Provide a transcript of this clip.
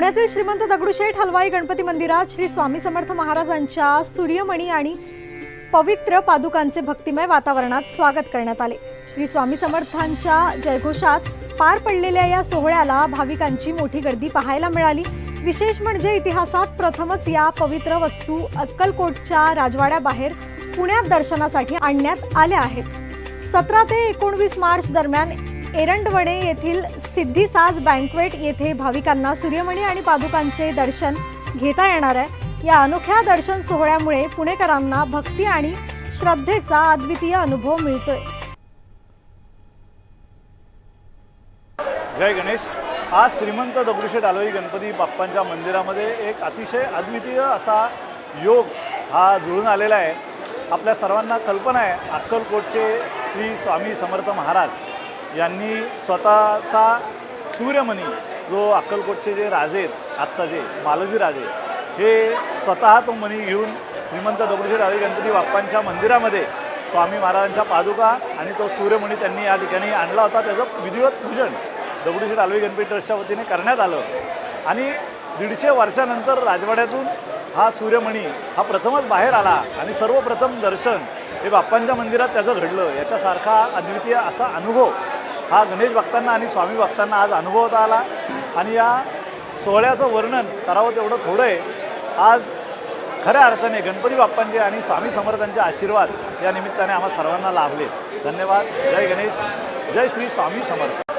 पुण्यातील श्रीमंत दगडूशेठ हलवाई गणपती मंदिरात श्री स्वामी समर्थ महाराजांच्या सूर्यमणी आणि पवित्र पादुकांचे भक्तिमय वातावरणात स्वागत करण्यात आले। श्री स्वामी समर्थांच्या जयघोषात पार पडलेल्या या सोहळ्याला भाविकांची मोठी गर्दी पाहायला मिळाली। विशेष म्हणजे इतिहासात प्रथमच या पवित्र वस्तू अक्कलकोटच्या राजवाड्याबाहेर पुण्यात दर्शनासाठी आणण्यात आल्या आहेत। 17 ते 19 मार्च दरम्यान एरंडवणे येथील सिद्धिसाज बँक्वेट येथे भाविकांना सूर्यमणी आणि पादुकांचे दर्शन घेता येणार आहे। या अनोख्या दर्शन सोहळ्यामुळे पुणेकरांना भक्ती आणि श्रद्धेचा अद्वितीय अनुभव मिळतोय। जय गणेश। आज श्रीमंत दगडूशेठ हलवाई गणपती बाप्पांच्या मंदिरामध्ये एक अतिशय अद्वितीय असा योग हा जुळून आलेला आहे। आपल्या सर्वांना कल्पना आहे, अक्कलकोटचे श्री स्वामी समर्थ महाराज यांनी स्वतःचा सूर्यमणी, जो अक्कलकोटचे जे राजे आहेत आत्ताचे मालोजी राजे, हे स्वतः तो मणी घेऊन श्रीमंत दगडूशेठ हलवाई गणपती बाप्पांच्या मंदिरामध्ये स्वामी महाराजांच्या पादुका आणि तो सूर्यमणी त्यांनी या ठिकाणी आणला होता। त्याचं विधिवत पूजन दगडूशेठ हलवाई गणपती ट्रस्टच्या वतीने करण्यात आलं आणि 150 वर्षानंतर राजवाड्यातून हा सूर्यमणी हा प्रथमच बाहेर आला आणि सर्वप्रथम दर्शन हे बाप्पांच्या मंदिरात त्याचं घडलं। याच्यासारखा अद्वितीय असा अनुभव हा गणेश भक्तांना आणि स्वामी भक्तांना आज अनुभवता आला आणि या सोहळ्याचं वर्णन करावं तेवढं थोडं आहे। आज खऱ्या अर्थाने गणपती बाप्पांचे आणि स्वामी समर्थांचे आशीर्वाद या निमित्ताने आम्हा सर्वांना लाभले। धन्यवाद। जय गणेश, जय श्री स्वामी समर्थ।